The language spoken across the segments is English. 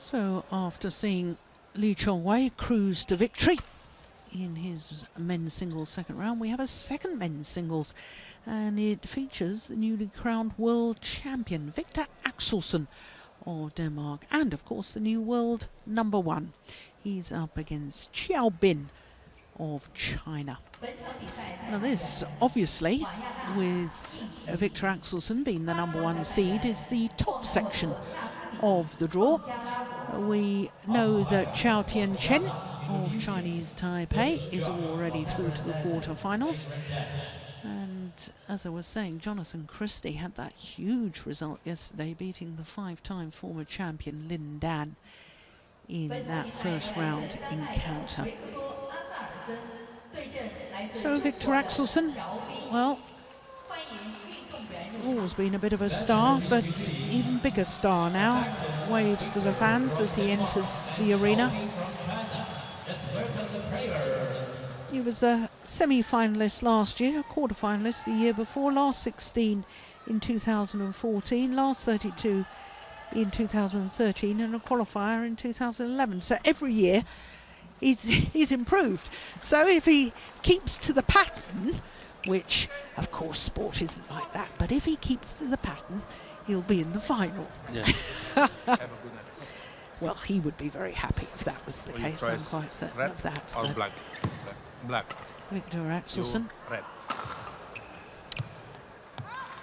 So after seeing Li Chongwei cruise to victory in his men's singles second round, we have a second men's singles, and it features the newly crowned world champion Viktor Axelsen of Denmark, and of course the new world #1. He's up against Qiao of China. Now this, obviously, with Viktor Axelsen being the #1 seed, is the top section of the draw. We know that Qiao Tianchen of Chinese Taipei is already through to the quarterfinals. And as I was saying, Jonathan Christie had that huge result yesterday, beating the 5-time former champion Lin Dan in that first round encounter. So Viktor Axelsen, well, always been a bit of a star, but even bigger star now. Waves to the fans as he enters the arena. He was a semi-finalist last year, a quarter-finalist the year before, last 16 in 2014, last 32 in 2013, and a qualifier in 2011. So every year he's improved. So if he keeps to the pattern, which of course sport isn't like that, but if he keeps to the pattern, he'll be in the final. Yeah. Have a good night. Well, he would be very happy if that was the case. I'm quite certain red of that. or black? Black. Viktor Axelsen. Red.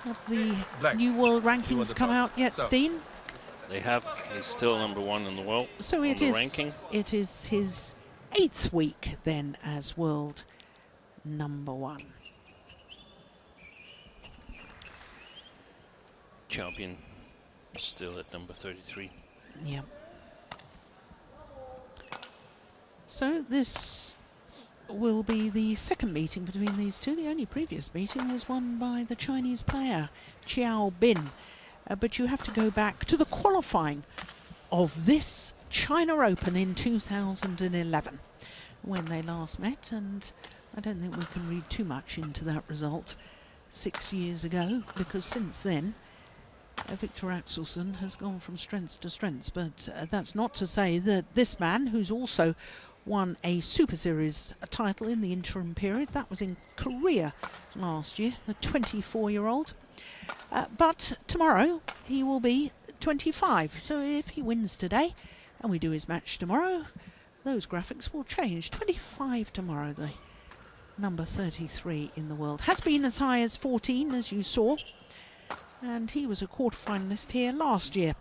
Have the Black. new world rankings the come toss. out yet, So. Steen? They have. He's still #1 in the world. So on it the is. ranking. It is his 8th week then as world #1. Champion still at number 33. Yeah. So this will be the second meeting between these two. The only previous meeting was won by the Chinese player Qiao. But you have to go back to the qualifying of this China Open in 2011 when they last met, and I don't think we can read too much into that result 6 years ago, because since then Viktor Axelsen has gone from strength to strength. But that's not to say that this man, who's also won a Super Series title in the interim period, that was in Korea last year, the 24-year-old. But tomorrow he will be 25. So if he wins today and we do his match tomorrow, those graphics will change. 25 tomorrow, the number 33 in the world. Has been as high as 14, as you saw. And he was a quarter-finalist here last year.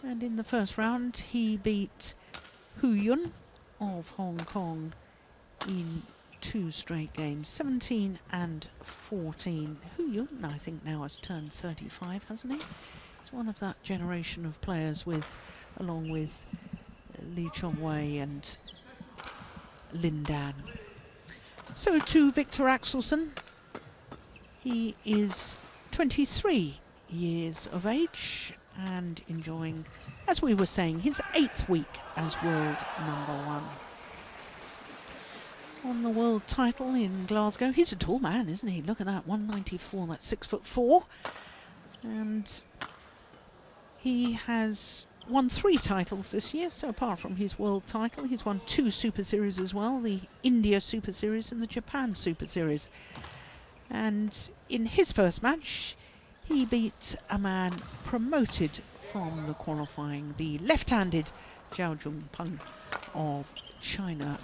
And in the first round, he beat Hu Yun of Hong Kong in 2 straight games, 17 and 14. Hu Yun, I think, now has turned 35, hasn't he? He's one of that generation of players along with Li Chongwei and Lin Dan. So to Viktor Axelsen, he is 23 years of age and enjoying, as we were saying, his 8th week as world #1. On the world title in Glasgow. He's a tall man, isn't he? Look at that, 194, that's 6'4". And he has won 3 titles this year, so apart from his world title, he's won 2 Super Series as well, the India Super Series and the Japan Super Series. And in his first match, he beat a man promoted from the qualifying, the left-handed Zhao Jungpeng of China.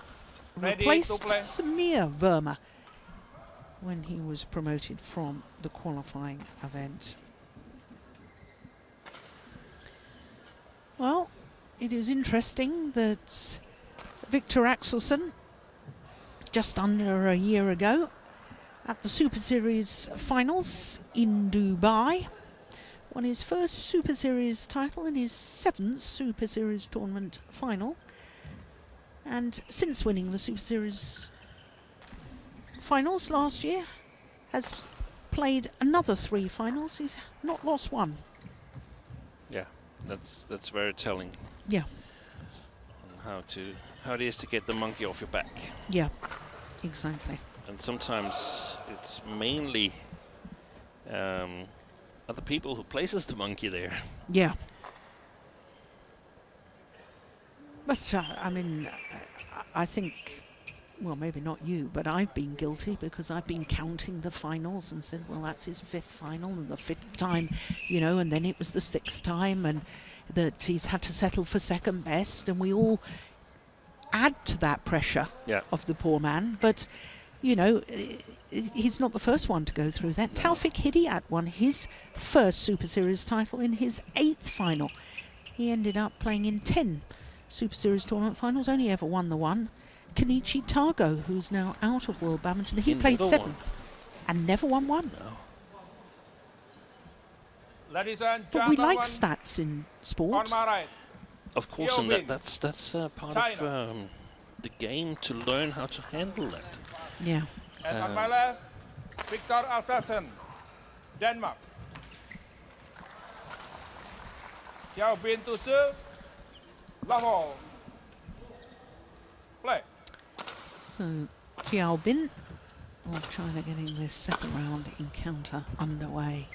Replaced Samir Verma when he was promoted from the qualifying event. Well, it is interesting that Viktor Axelsen, just under a year ago, at the Super Series finals in Dubai, won his first Super Series title in his 7th Super Series tournament final. And since winning the Super Series finals last year, has played another 3 finals. He's not lost 1. Yeah, that's very telling. Yeah. On how it is to get the monkey off your back. Yeah, exactly. And sometimes it's mainly other people who places the monkey there. Yeah. But, I mean, I think, well, maybe not you, but I've been guilty because I've been counting the finals and said, well, that's his 5th final and the 5th time, you know, and then it was the 6th time and that he's had to settle for 2nd best, and we all add to that pressure of the poor man. But, you know, he's not the first one to go through that. No. Taoufik Hidiat won his first Super Series title in his 8th final. He ended up playing in 10 Super Series tournament finals, only ever won the one. Kenichi Tago, who's now out of World Badminton, he played 7 and never won one. No. Ladies and but we like stats in sports. Of course, and that's part of the game, to learn how to handle that. Yeah. And on my left, Viktor Axelsen, Denmark. Qiao Bin to serve. Level. Play. So Qiao Bin of China getting this 2nd round encounter underway.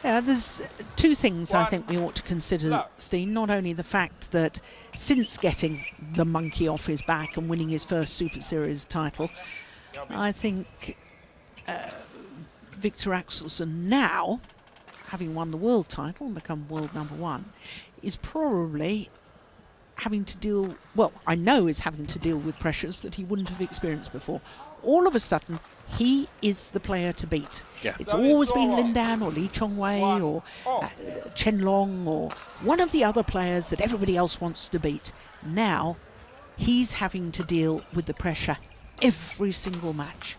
Yeah, there's 2 things I think we ought to consider, Steen. Not only the fact that since getting the monkey off his back and winning his first Super Series title, I think Viktor Axelsen now, having won the world title and become world #1, is probably having to deal, well, I know is having to deal with pressures that he wouldn't have experienced before. All of a sudden, he is the player to beat. Yeah. It's always been Lindan or Lee Chongwei or Chen Long or one of the other players that everybody else wants to beat. Now, he's having to deal with the pressure every single match.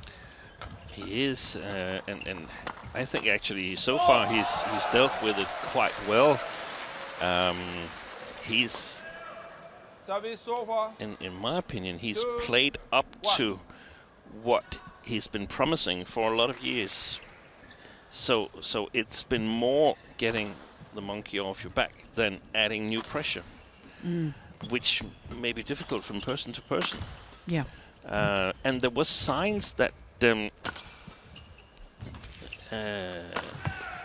He is, and I think actually so far he's dealt with it quite well. He's, in my opinion, he's played up to what he's been promising for a lot of years. So it's been more getting the monkey off your back than adding new pressure, which may be difficult from person to person. Yeah. And there was signs that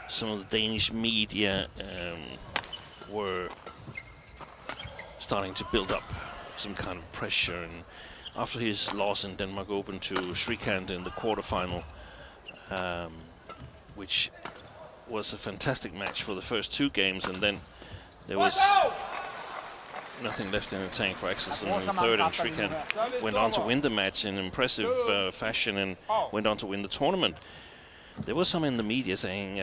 some of the Danish media were starting to build up some kind of pressure, and after his loss in Denmark Open to Shrikant in the quarterfinal, which was a fantastic match for the first 2 games, and then there was nothing left in the tank for Axelsen in the 3rd, and Shrikant went on to win the match in impressive fashion and went on to win the tournament. There was some in the media saying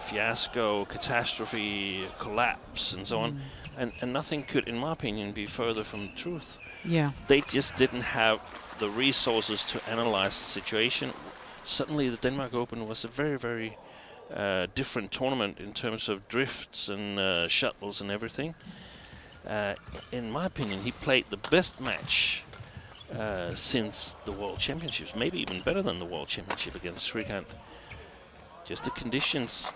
fiasco, catastrophe, collapse, and so on, and nothing could, in my opinion, be further from the truth. Yeah. They just didn't have the resources to analyze the situation. Suddenly, the Denmark Open was a very, very different tournament in terms of drifts and shuttles and everything. In my opinion, he played the best match since the World Championships, maybe even better than the World Championship against Shrikant. Just the conditions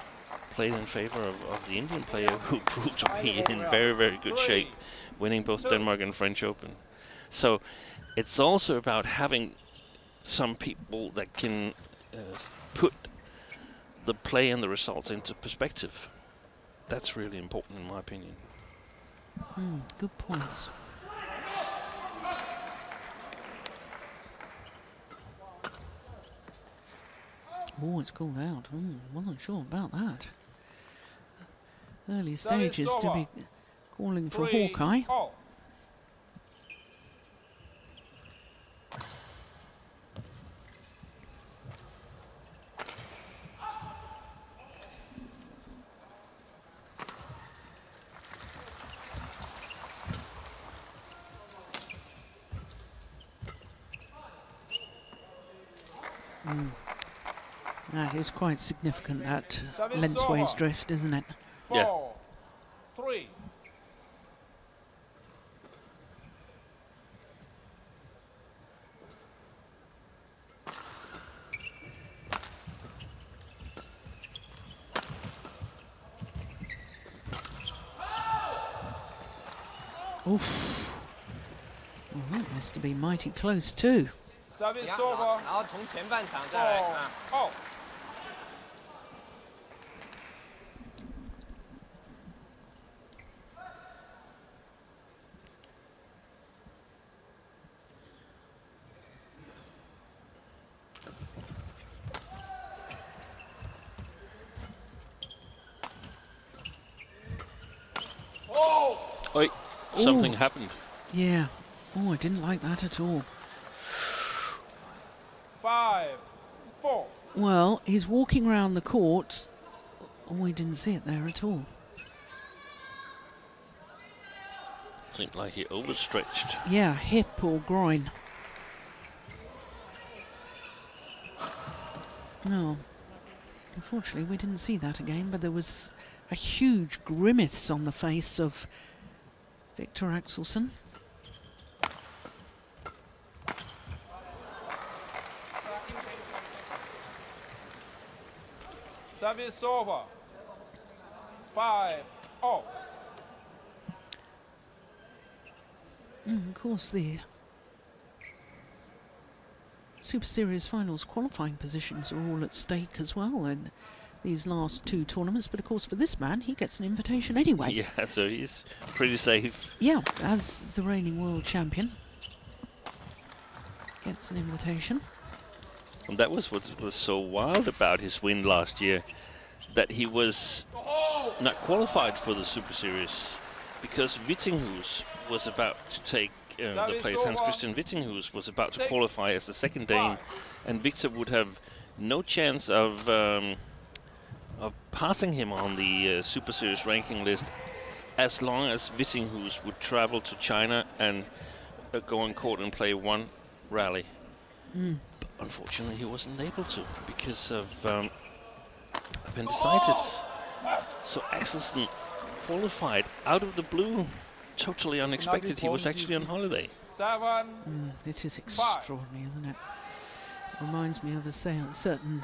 played in favor of the Indian player, who proved to be in very, very good shape, winning both Denmark and French Open. So it's also about having some people that can put the play and the results into perspective. That's really important, in my opinion. Good points. Oh, it's called out. Wasn't sure about that. Early stages to be calling for Hawkeye. That is quite significant, that lengthways drift, isn't it? Yeah. 4-3. Oof. Well, that has to be mighty close too. Service over. 然后从前半场再来看。something Ooh. happened. Yeah. Oh, I didn't like that at all. 5-4. Well, he's walking around the court. Oh, we didn't see it there at all. Seemed like he overstretched. Yeah, hip or groin. No. Unfortunately, we didn't see that again, but there was a huge grimace on the face of Viktor Axelsen. Service over. 5-0. Of course, the Super Series finals qualifying positions are all at stake as well in these last two tournaments. But of course, for this man, he gets an invitation anyway. Yeah, so he's pretty safe. Yeah, as the reigning world champion, gets an invitation. And that was what was so wild about his win last year, that he was not qualified for the Super Series because Wittinghus was about to take the place. Hans Christian Wittinghus was about to qualify as the second Dane, and Viktor would have no chance of passing him on the Super Series ranking list as long as Wittinghus would travel to China and go on court and play one rally. But unfortunately, he wasn't able to because of appendicitis. So Axelsen qualified out of the blue, totally unexpected. He was actually on holiday. 7. This is extraordinary, isn't it? Reminds me of a certain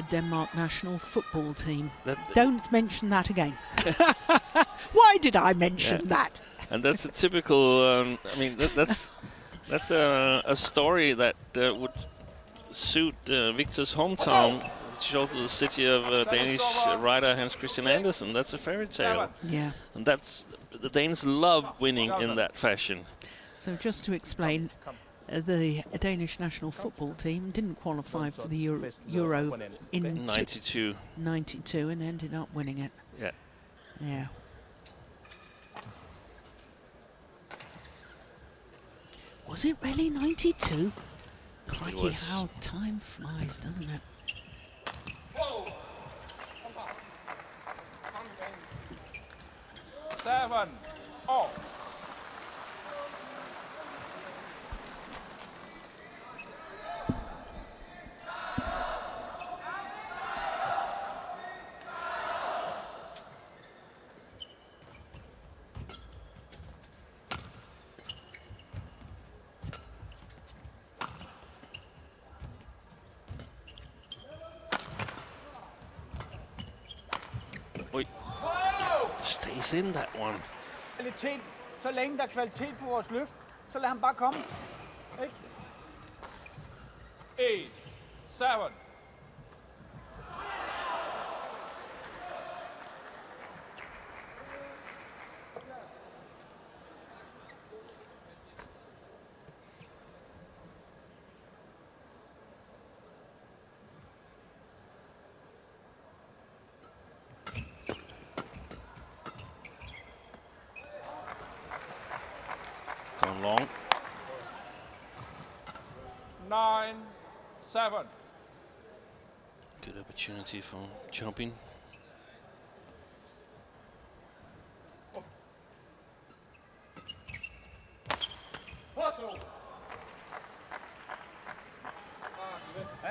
Denmark national football team. Don't mention that again. Why did I mention that? And that's a typical. I mean, that's a story that would suit Viktor's hometown, which is also the city of Danish writer Hans Christian Andersen. That's a fairy tale. Yeah. And that's the Danes love winning in that fashion. So just to explain, the Danish national football team didn't qualify for the Euro in 92. 92 and ended up winning it. Yeah. Yeah. Was it really 92? Crikey, how time flies, doesn't it? 7-0. Stays in that one. Kvalitet, så længe der er kvalitet på vores løft, så lad ham bare komme. Ikke? 8-7. Gone long. 9-7. Good opportunity for jumping.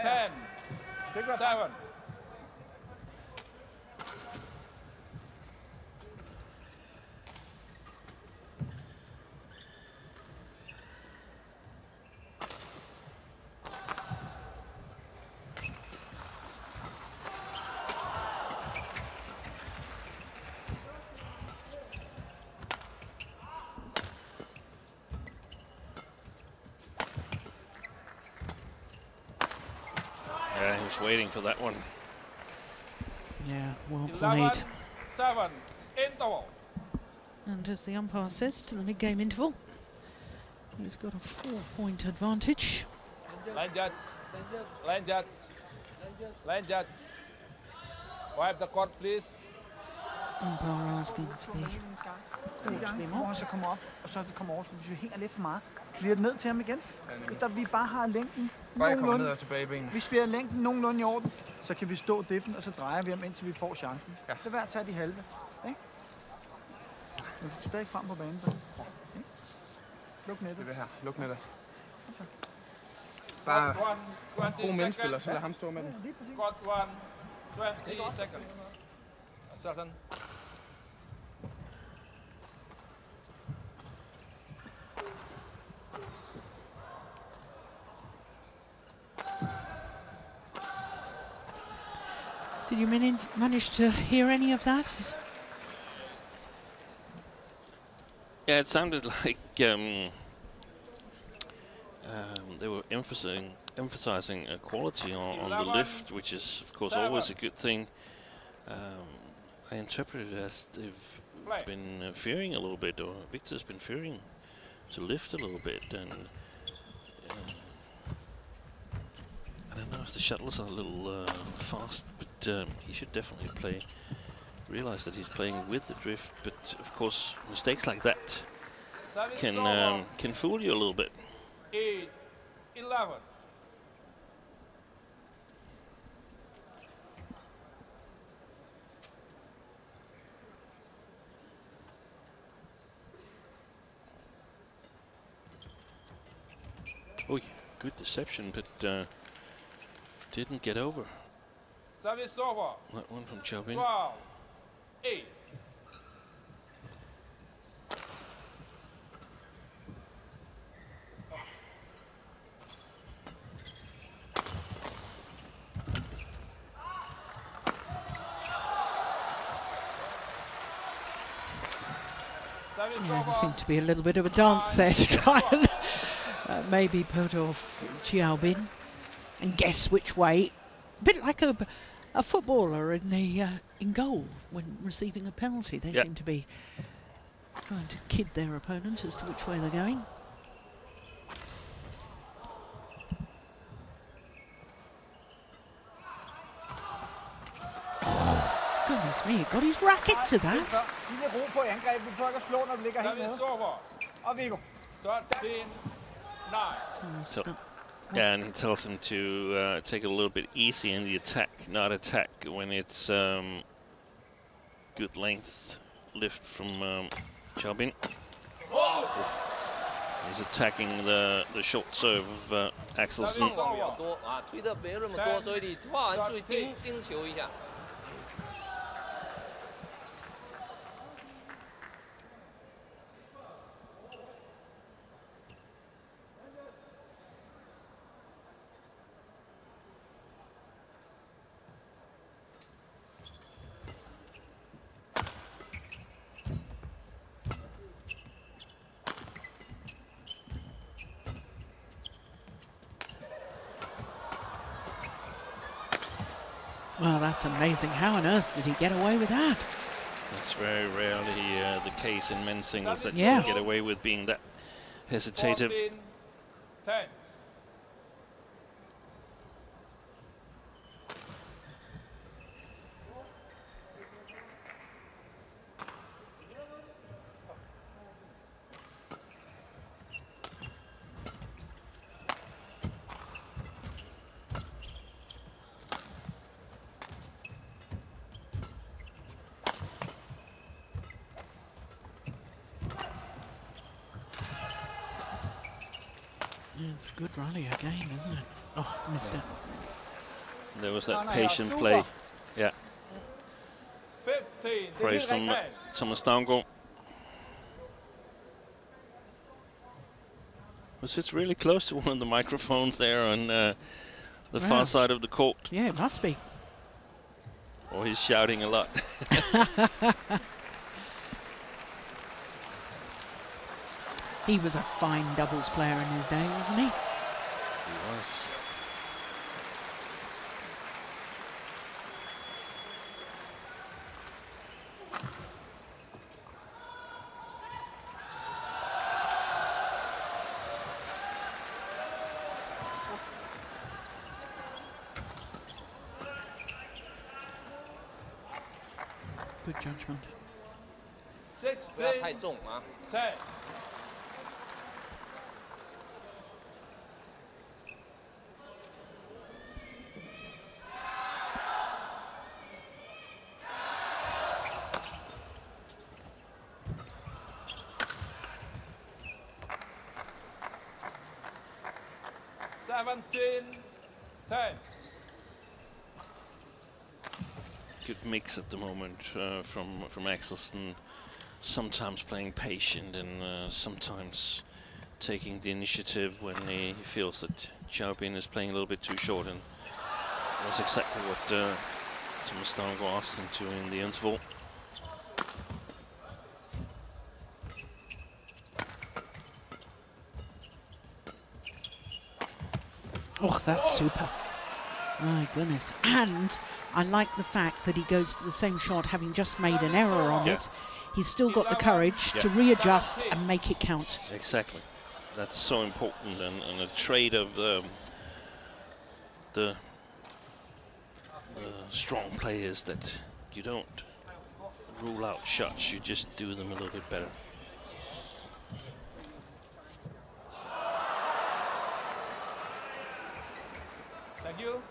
Ten, 7. Yeah, he was waiting for that one. Yeah, well played. 11-7. Interval. And as the umpire says to the mid-game interval, he's got a 4-point advantage. Line judge. Line judge. Line judge. Wipe the court, please. Umpire asking for the court to be Hvor han mocked. så kommer op, og så kommer over, hvis vi hænger lidt for meget. Clear ned til ham igen. Hvis der, vi bare har længden nogenlunde, hvis vi har længden nogenlunde i orden, så kan vi stå diffen, og så drejer vi ham, indtil vi får chancen. Ja. Det er værd at tage de halve. Ikke? Men vi skal stadig frem på banen. Der. Ikke? Luk nettet. Det er det her. Luk nettet. Så. Bare god mellemspiller, så lad ham stå med den. Lige præcis. Court 1, 20 seconds. Axelsen. Did you manage to hear any of that? Yeah, it sounded like they were emphasizing quality on the lift, which is of course always a good thing. I interpret it as they've been fearing a little bit, or Viktor's been fearing to lift a little bit, and I don't know if the shuttles are a little fast, but he should definitely realize that he's playing with the drift. But of course, mistakes like that can fool you a little bit. 8, 11. Oh, good deception, but didn't get over. Service over. That one from Qiao. 12, 8. Yeah, there seemed to be a little bit of a dance there to try and maybe put off Qiao Bin and guess which way. A bit like a footballer in goal when receiving a penalty. They seem to be trying to kid their opponent as to which way they're going. Oh, goodness me, he got his racket to that. Lille ro på i angrebet. Vi prøver ikke at slå, når vi ligger helt nede. Service over. Og Viggo. 13, 9. Yeah, and he tells him to take it a little bit easy in the attack, not attack when it's good length lift from Qiao Bin. He's attacking the short serve of Axelsen. Well, that's amazing. How on earth did he get away with that? That's very rarely the case in men's singles that Yeah. you can get away with being that hesitative. 14, 10. Yeah, it's a good rally again, isn't it? Oh, missed it. There was that patient play. Yeah, 15, praise from Thomas Stavngård. It sits really close to one of the microphones there on the far side of the court. Yeah, it must be. Or he's shouting a lot. He was a fine doubles player in his day, wasn't he? He was. Good judgment. 16, 10. Good mix at the moment from Axelsen. Sometimes playing patient and sometimes taking the initiative when he feels that Qiao Bin is playing a little bit too short, and that's exactly what Thomas Stango asked him to in the interval. Oh, that's super. My goodness. And I like the fact that he goes for the same shot having just made an error on it. He's still got the courage to readjust and make it count. Exactly. That's so important, and a trait of the strong players, that you don't rule out shots, you just do them a little bit better. Thank you.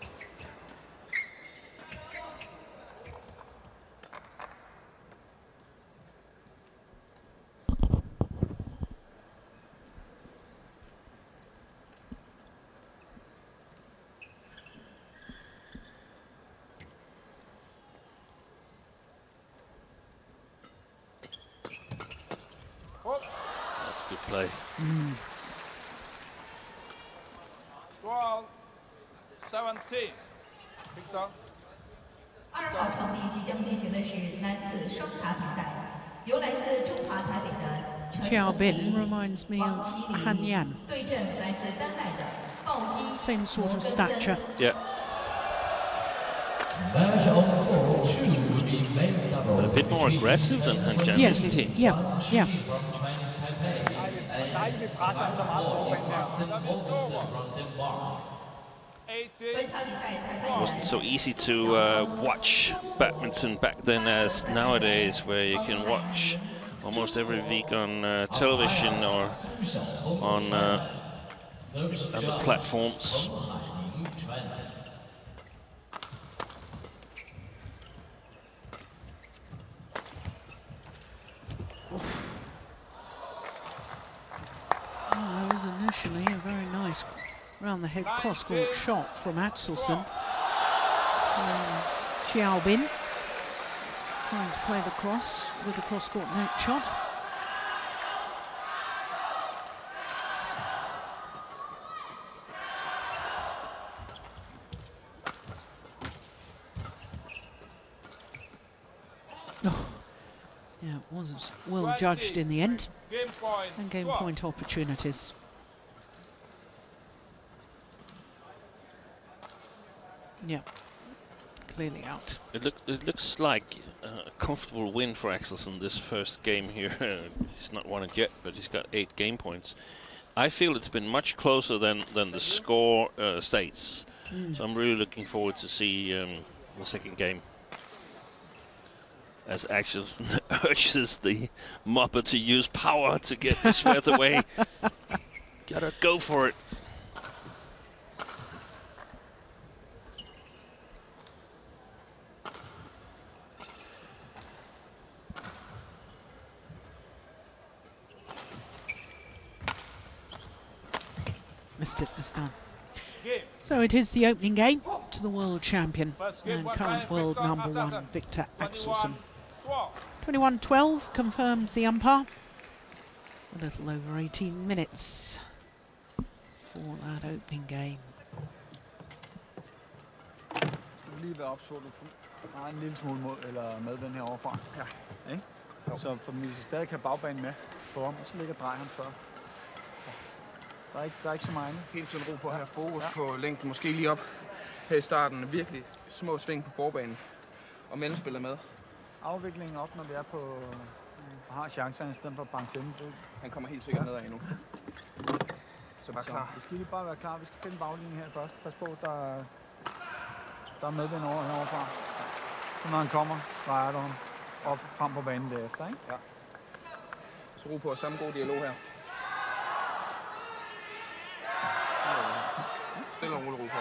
That's good play. 12, 17. Victor. 2号场地即将进行的是男子双打比赛，由来自中华台北的 Qiao Bin reminds me of Han Yan. 对阵来自丹麦的鲍伊 Same sort of stature. Yeah. But a bit more aggressive than Han Yan, Yes, isn't he? yeah, yeah. It wasn't so easy to watch badminton back then as nowadays, where you can watch almost every week on television or on other platforms. Oh, that was initially a very nice round the head cross-court shot from Axelsen. And Qiao Bin trying to play the cross with the cross-court net shot. Oh, yeah, it was well judged in the end. Game point. And game point opportunities. Yeah, clearly out. It looks like a comfortable win for Axelsen this first game here. He's not won it yet, but he's got 8 game points. I feel it's been much closer than the score states. So I'm really looking forward to see the second game, as Axelsen urges the mopper to use power to get the sweat away. Gotta go for it. Missed it this time. So it is the opening game to the world champion and current world #1, Viktor Axelsen. 21-12 confirms the umpire. A little over 18 minutes for that opening game. Skal vi lige være ops på, at du har en lille smule mod eller medvind herovre fra. Ja. Ikke? Så for hvis vi stadig kan bagbanen med på ham, så ligger drej han før. Der er ikke så meget. Helt tiden ro på at have fokus på længden. Måske lige op her i starten. Virkelig små sving på forbanen. Og mellemspiller med. Afviklingen op, når vi er på og har chancerne i stedet for at banke til. Han kommer helt sikkert nedad endnu. Så bare klar. Vi skal lige bare være klar. Vi skal finde baglinjen her først. Pas på, der er medvind over heroverfra. Så når han kommer, drejer du ham. op frem på banen derefter, ikke? Ja. Så ro på, samme god dialog her. Stille og roligt ro på.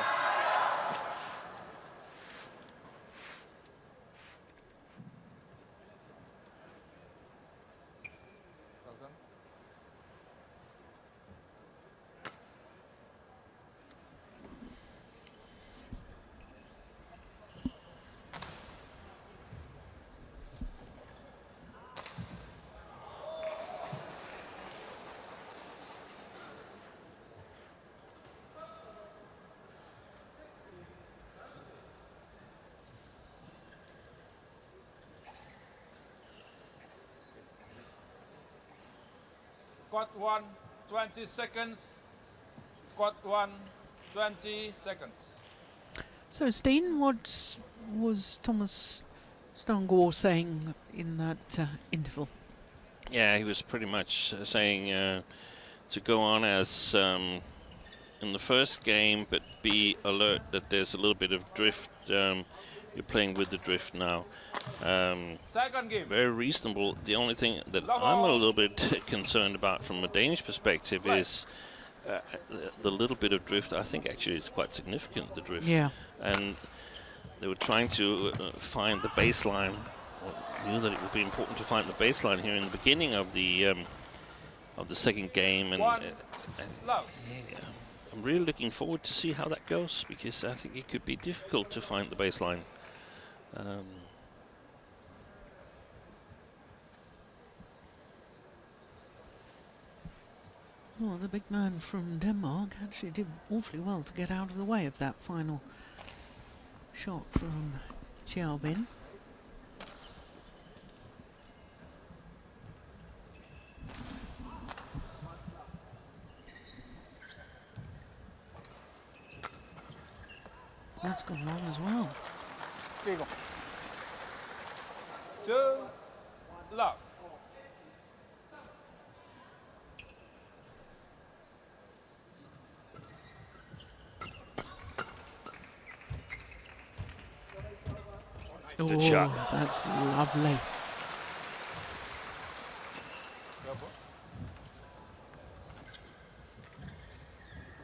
Quad 1, 20 seconds. Quad 1, 20 seconds. So, Steen, what was Thomas Stangor saying in that interval? Yeah, he was pretty much saying to go on as in the first game, but be alert that there's a little bit of drift. You're playing with the drift now. Second game. Very reasonable. The only thing that I'm a little bit concerned about from a Danish perspective is the little bit of drift. I think actually it's quite significant, the drift. Yeah. And they were trying to find the baseline. Knew that it would be important to find the baseline here in the beginning of the second game. And I'm really looking forward to see how that goes, because I think it could be difficult to find the baseline. Well, the big man from Denmark actually did awfully well to get out of the way of that final shot from Qiao Bin. That's gone long as well. Go. 2, love. Good shot. That's lovely.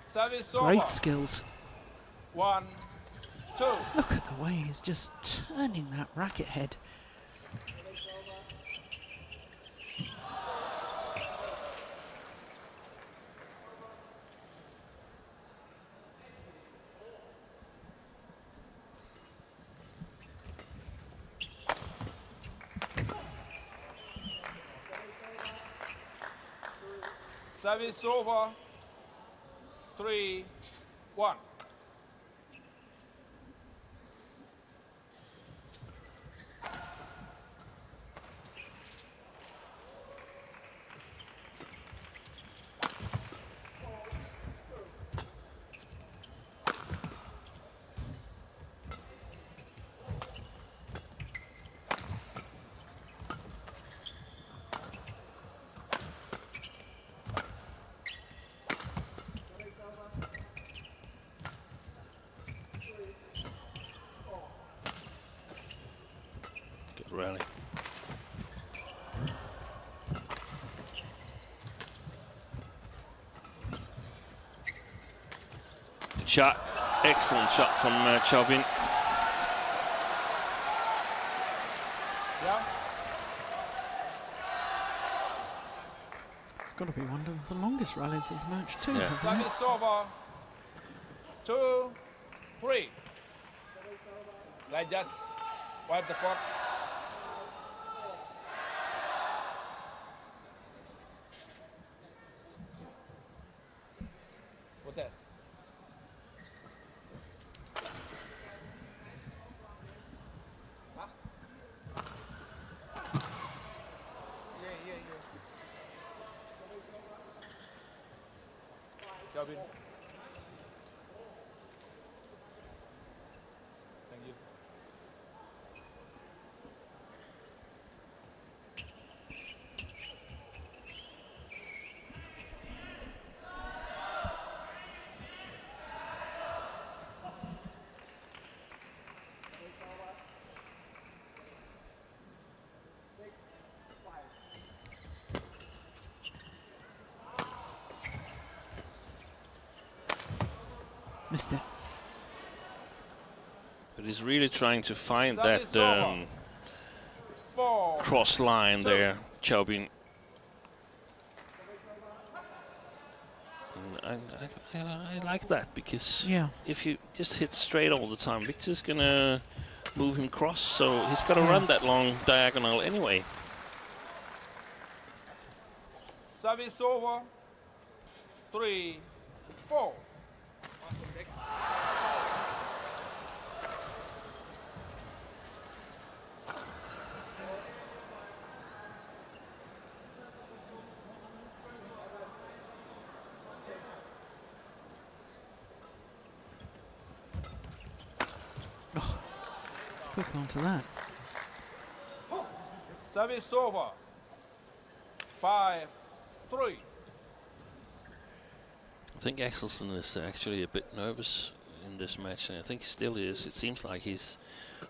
Service over. Great skills. 1, 2. Look at the way he's just turning that racket head. Service over. 3, 1. Rally. Good shot. Excellent shot from Qiao Bin. Yeah. It's got to be one of the longest rallies he's matched too, Yeah. hasn't it? Service over. 2, 3. Like that. Wipe the court. What that? Huh? Yeah. Gavin. Thank you. Missed it. But he's really trying to find Service that over. 4. cross line there, Qiao Bin. And I like that, because if you just hit straight all the time, Viktor's gonna move him cross, so he's got to run that long diagonal anyway. Service over. 3, 4. Oh, it's quick onto that. Service over. 5, 3. I think Axelsen is actually a bit nervous in this match, and I think he still is. It seems like he's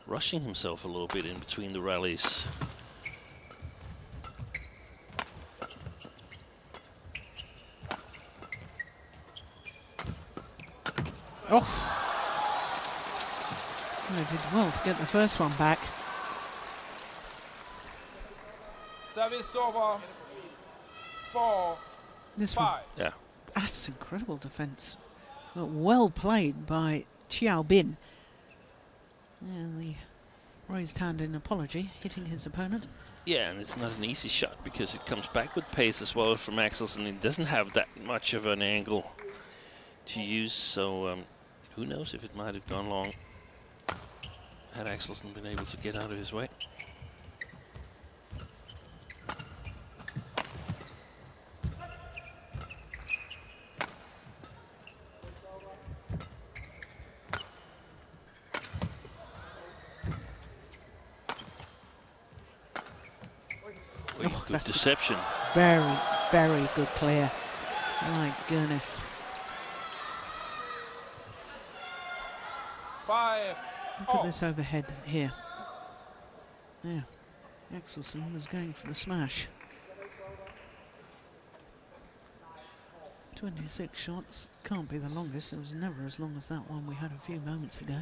rushing himself a little bit in between the rallies. Oh! Well, he did well to get the first one back. Service over. 4, This 5. one. Yeah. That's incredible defence. Well played by Qiao Bin. And the raised hand in apology, hitting his opponent. Yeah, and it's not an easy shot, because it comes back with pace as well from Axelsen. He doesn't have that much of an angle to use, so who knows if it might have gone long had Axelsen been able to get out of his way. Good deception. Very, very good player. My goodness. 5. Look at this overhead here. Yeah. Axelsen was going for the smash. 26 shots. Can't be the longest. It was never as long as that one we had a few moments ago.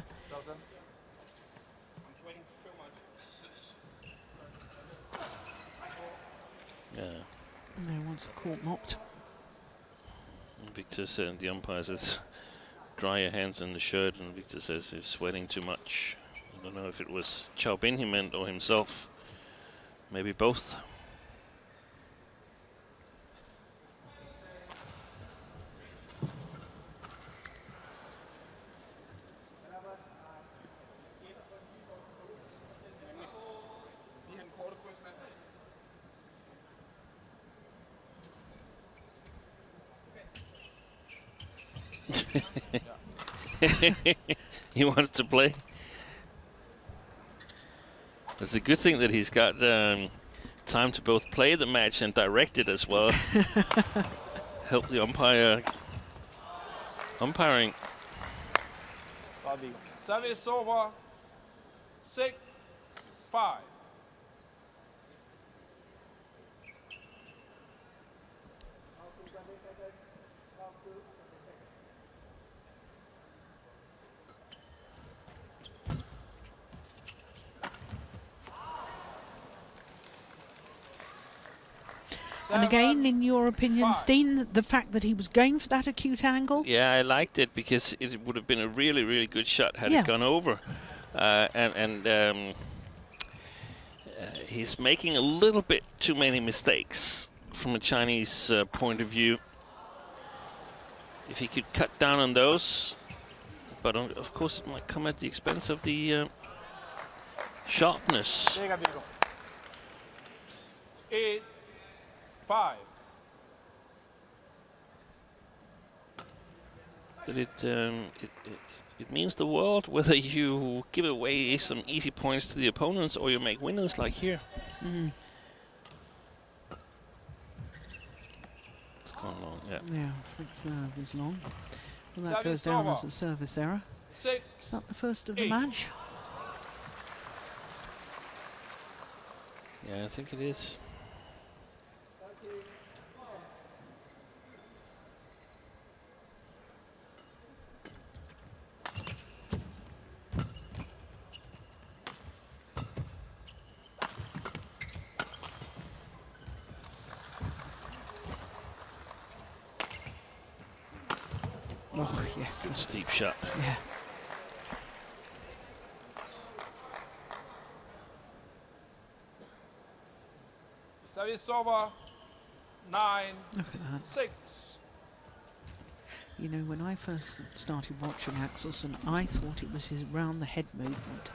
Yeah. No, once the court mopped. Viktor said, the umpire says, dry your hands in the shirt, and Viktor says he's sweating too much. I don't know if it was Qiao Bin he meant or himself. Maybe both. He wants to play. It's a good thing that he's got time to both play the match and direct it as well. Help the umpire umpiring. Service over. 6, 5. And again, in your opinion, Steen, the fact that he was going for that acute angle? Yeah, I liked it, because it would have been a really, really good shot had it gone over. He's making a little bit too many mistakes from a Chinese point of view. If he could cut down on those, but of course it might come at the expense of the sharpness. 8, 5. But it means the world whether you give away some easy points to the opponents or you make winners like here. It's gone long, yeah. Yeah, flick serve is long. Well, that goes down as a service error. 6. Is that the first of the match? Yeah, I think it is. Oh, yes. Good steep shot. Yeah. Service over. 9. Look at that. 6. You know, when I first started watching Axelsen, I thought it was his round the head movement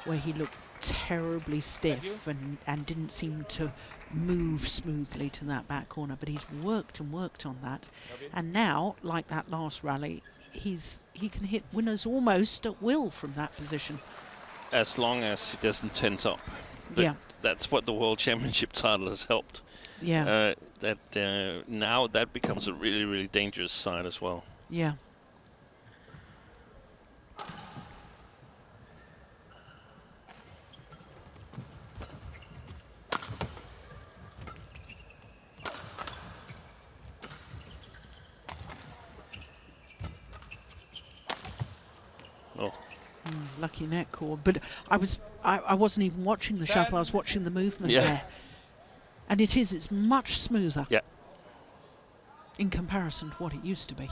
where he looked terribly stiff and didn't seem to move smoothly to that back corner, but he's worked and worked on that. And now, like that last rally, he can hit winners almost at will from that position. As long as he doesn't tense up. But yeah. That's what the World Championship title has helped. Yeah. Now that becomes a really, really dangerous side as well. Yeah. Oh. Lucky net cord, but I wasn't even watching the shuttle. I was watching the movement there, and it's much smoother. Yeah. In comparison to what it used to be.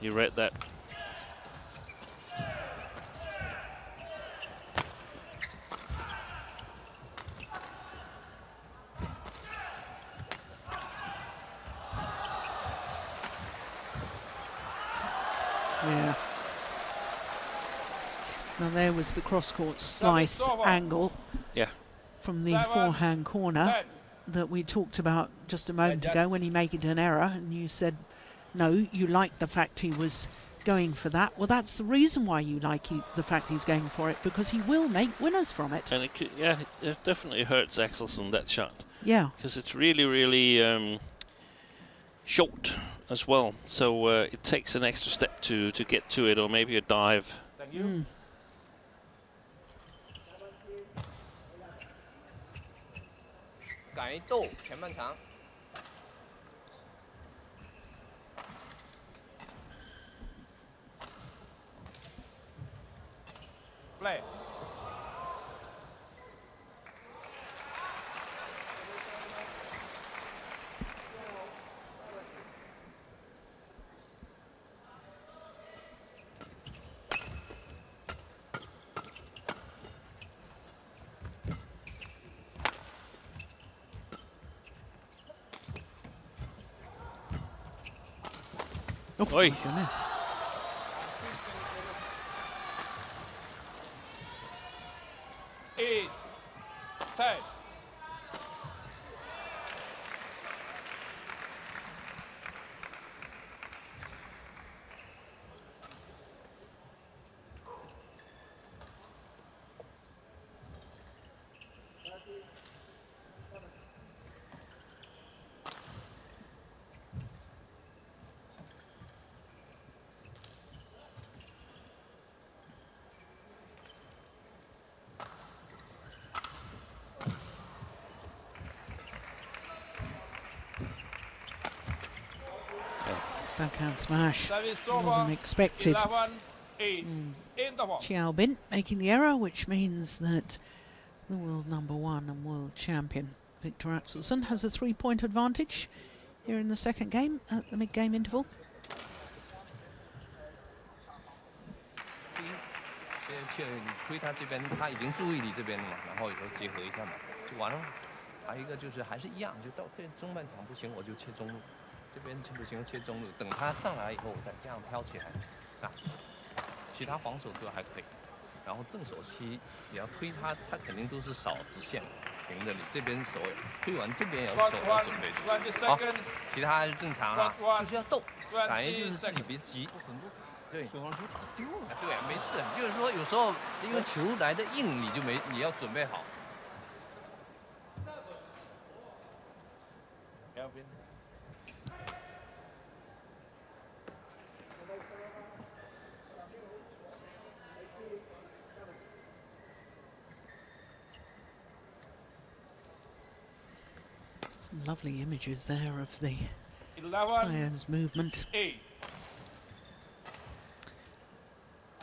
You read that. Yeah. Now there was the cross-court slice angle from the forehand corner that we talked about just a moment ago when he made an error, and you said, no, you liked the fact he was going for that. Well, that's the reason why you like the fact he's going for it, because he will make winners from it. And it could, it definitely hurts Axelsen, that shot. Yeah. Because it's really, really short as well. So it takes an extra step to get to it, or maybe a dive. Thank you. Play. Oh, my goodness. Eight. 10. Backhand smash. Service Wasn't over. expected. 11-8. Interval. Qiao Bin making the error, which means that the world #1 and world champion Viktor Axelsen has a 3-point advantage here in the second game at the mid-game interval. 切你推他这边，他已经注意你这边了嘛，然后以后结合一下嘛，就完了。还有一个就是还是一样，就到对中半场不行我就切中路，这边不行切中路，等他上来以后我再这样挑起来，啊，其他防守都还可以，然后正手期也要推他，他肯定都是扫直线平的，你这边手推完这边也要手要准备就是，好，其他还是正常啊，就是要动，感觉就是自己别急。 对，手上球打丢了。对，没事，就是说有时候因为球来的硬，你要准备好。Some lovely images there of the 11, players' movement. 8.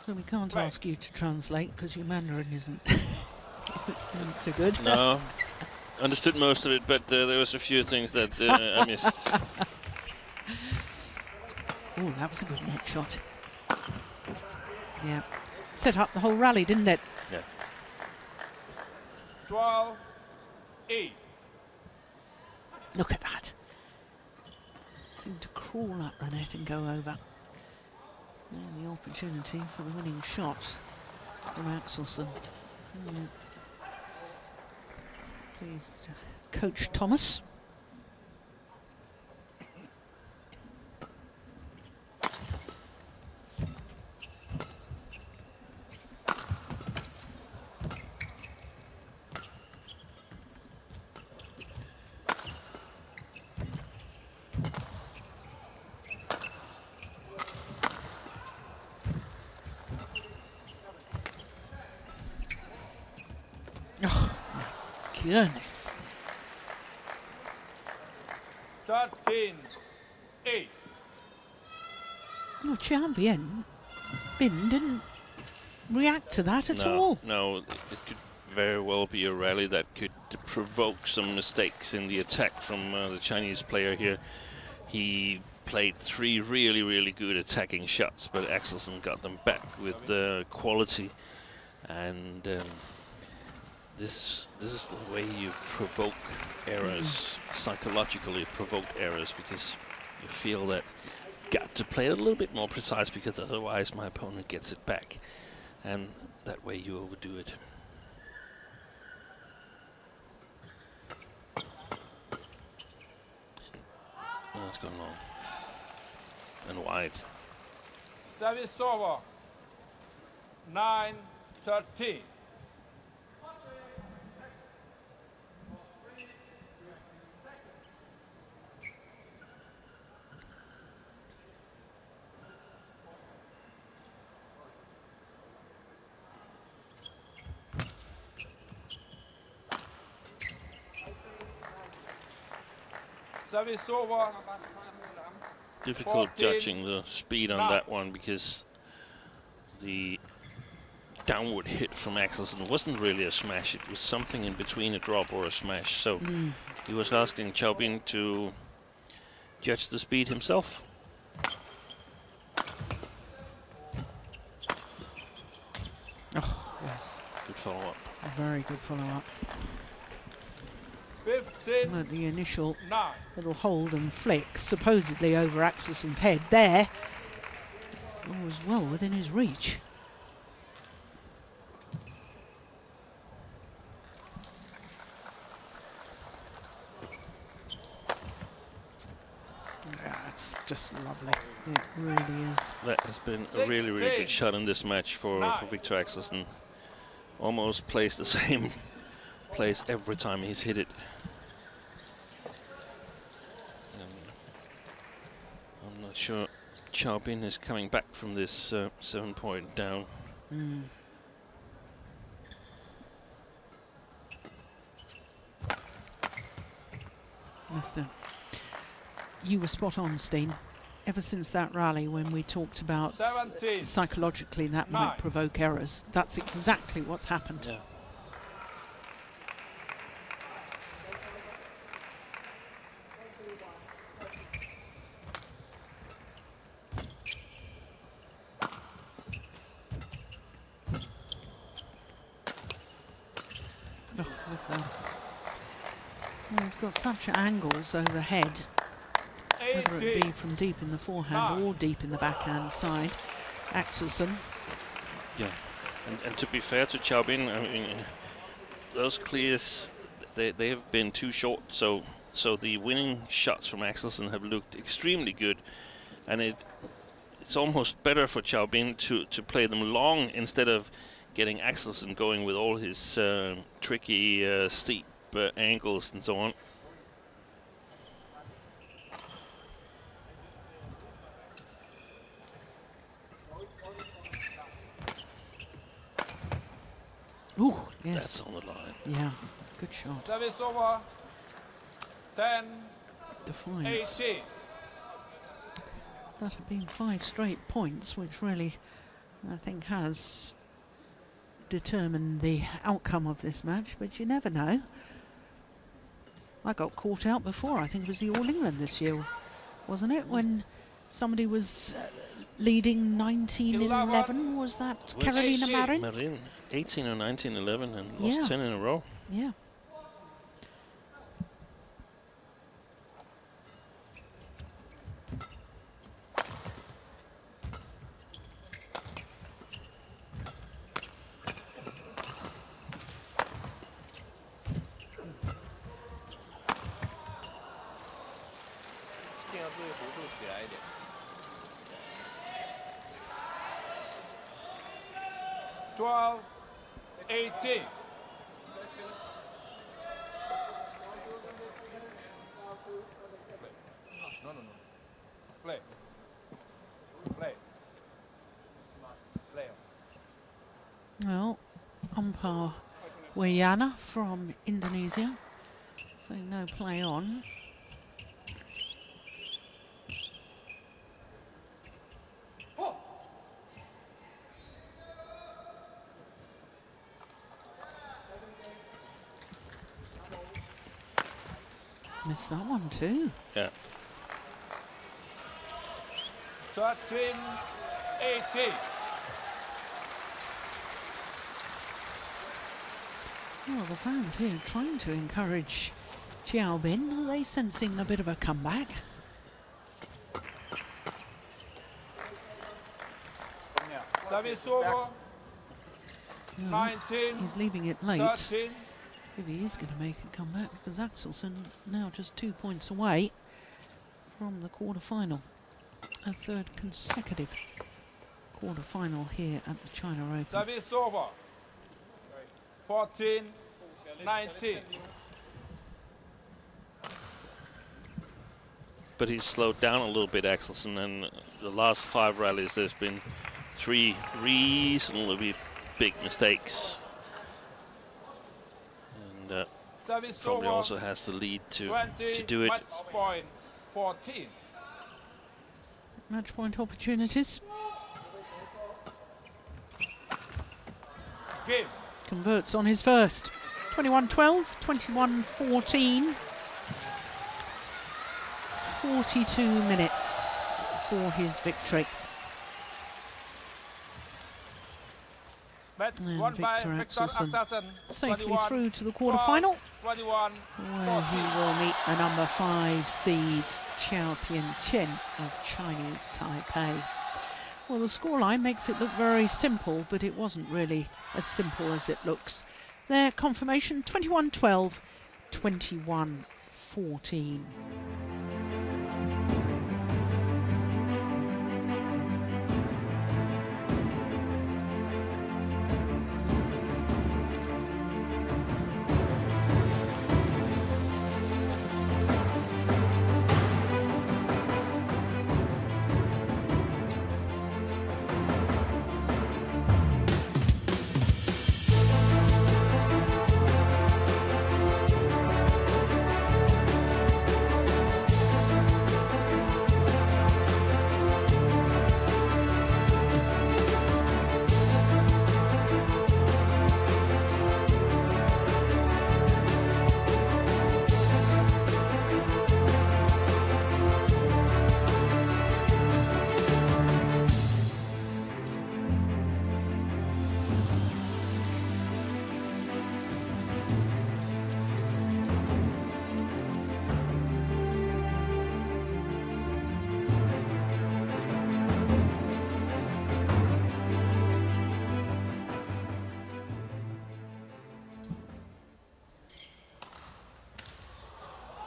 So we can't ask you to translate because your Mandarin isn't so good. No, understood most of it, but there was a few things that I missed. Oh, that was a good net shot. Yeah, set up the whole rally, didn't it? Yeah. 12, 8. Look at that. Seemed to crawl up the net and go over. And the opportunity for the winning shot from Axelsen. Please, Coach Thomas. Oh, my goodness. 13, 8. No, Qiao Bin didn't react to that at all. No, it could very well be a rally that could provoke some mistakes in the attack from the Chinese player here. He played 3 really, really good attacking shots, but Axelsen got them back with quality. And this is the way you provoke errors, psychologically provoke errors, because you feel that got to play a little bit more precise because otherwise my opponent gets it back, and that way you overdo it. Oh, it's gone long and wide. Service over. 9, 13. Service over. Difficult 14, judging the speed on that one because the downward hit from Axelsen wasn't really a smash. It was something in between a drop or a smash. So he was asking Qiao Bin to judge the speed himself. Oh, yes. Good follow-up. A very good follow-up. 15, At the initial 9. little hold and flick, supposedly over Axelsen's head there, was well within his reach. Yeah, it's just lovely. It really is. That has been a really, really good shot in this match for Viktor Axelsen. Almost plays the same place every time he's hit it. I'm not sure Qiao Bin is coming back from this 7-point down. Mister, you were spot on, Steen. Ever since that rally when we talked about 17, psychologically that 9. might provoke errors, that's exactly what's happened. Yeah. Oh, well, he's got such angles overhead, whether it be from deep in the forehand or deep in the backhand side. Axelsen. Yeah, and to be fair to Qiao Bin, I mean, those clears, they have been too short, so the winning shots from Axelsen have looked extremely good, and it's almost better for Qiao Bin to play them long instead of getting Axelsen going with all his tricky steep angles and so on. Ooh, yes. That's on the line. Yeah, good shot. Service over. 10, Defiance. 18. That have been 5 straight points, which really, I think, has determined the outcome of this match, but you never know. I got caught out before. I think it was the All England this year, wasn't it? When somebody was leading 19-11, was that Carolina Marin? Marin, 18 or 19-11 and Yeah. lost 10 in a row. Yeah. Twelve, 18. No. Play. Play. Play. Well, umpire Wayana from Indonesia saying no play on. Missed that one too. Yeah. 13, 18. Well, the fans here trying to encourage Qiao Bin. Are they sensing a bit of a comeback? Service over. No, 19. he's leaving it late. 13. If he is going to make a comeback, because Axelsen now just 2 points away from the quarter-final. A third consecutive quarter-final here at the China Open. Service over. 14, 19. But he's slowed down a little bit, Axelsen, and the last 5 rallies there's been 3 reasonably big mistakes. And Service probably over. also has the lead to 20, do it. match point 14. Match point opportunities. Game. Converts on his first. 21-12, 21-14. 42 minutes for his victory. Match And won by Viktor Viktor Axelsen Axelsen. safely 21, through to the quarter-final, 21, where he will meet the number 5 seed Qiao Tianqian of Chinese Taipei. Well, the scoreline makes it look very simple, but it wasn't really as simple as it looks. Their confirmation, 21-12, 21-14.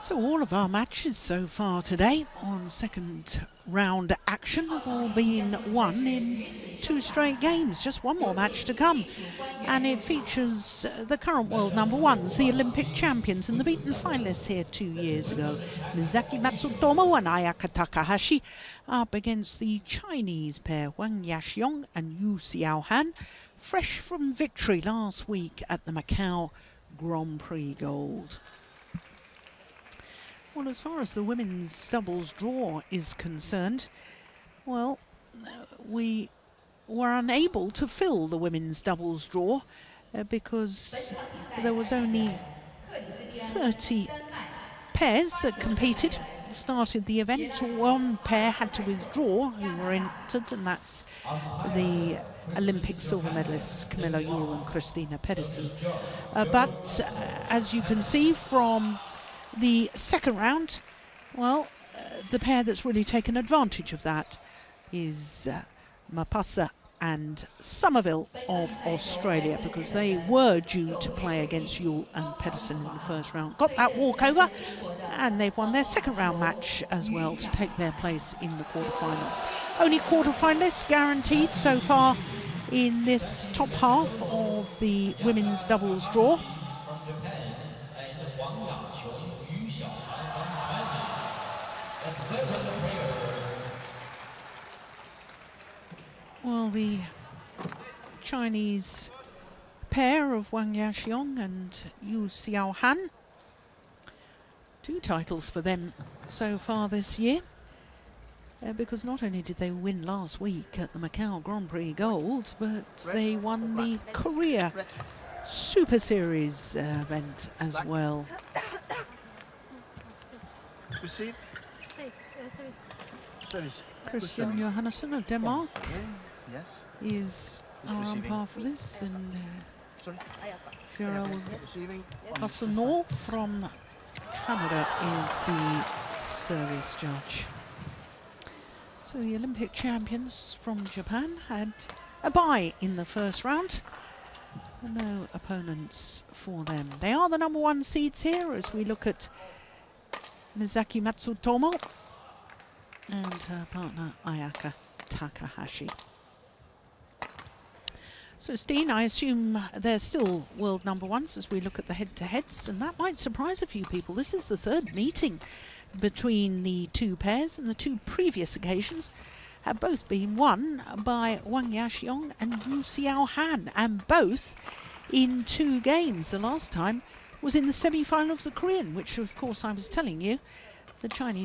So all of our matches so far today on second round action have all been won in 2 straight games. Just one more match to come. And it features the current world number 1s, the Olympic champions and the beaten finalists here 2 years ago, Mizaki Matsutomo and Ayaka Takahashi, up against the Chinese pair Wang Yaxiong and Yu Xiaohan, fresh from victory last week at the Macau Grand Prix Gold. Well, as far as the women's doubles draw is concerned, well, we were unable to fill the women's doubles draw because there was only 30 pairs that competed. Started the event. One pair had to withdraw who were entered, and that's the Olympic silver medalists Camilla Yule and Christina Pedersen. But as you can see from the second round, well, the pair that's really taken advantage of that is Mapasa and Somerville of Australia, because they were due to play against Yule and Pedersen in the first round. Got that walkover, and they've won their second round match as well to take their place in the quarterfinal. Only quarterfinalists guaranteed so far in this top half of the women's doubles draw. Well, the Chinese pair of Wang Yaxiong and Yu Xiaohan, 2 titles for them so far this year, because not only did they win last week at the Macau Grand Prix Gold, but they won the Korea Super Series event as well. Receive. Service. Christian Johannesson of Denmark Yes. is our umpire for this, and Gerald Arsenault from Canada is the service judge. So the Olympic champions from Japan had a bye in the first round. No opponents for them. They are the #1 seeds here as we look at Mizaki Matsutomo and her partner Ayaka Takahashi. So Steen, I assume they're still world #1s as we look at the head-to-heads, and that might surprise a few people. This is the third meeting between the 2 pairs, and the 2 previous occasions have both been won by Wang Yaxiong and Yu Xiaohan, and both in 2 games. The last time was in the semi-final of the Korean, which of course I was telling you, the Chinese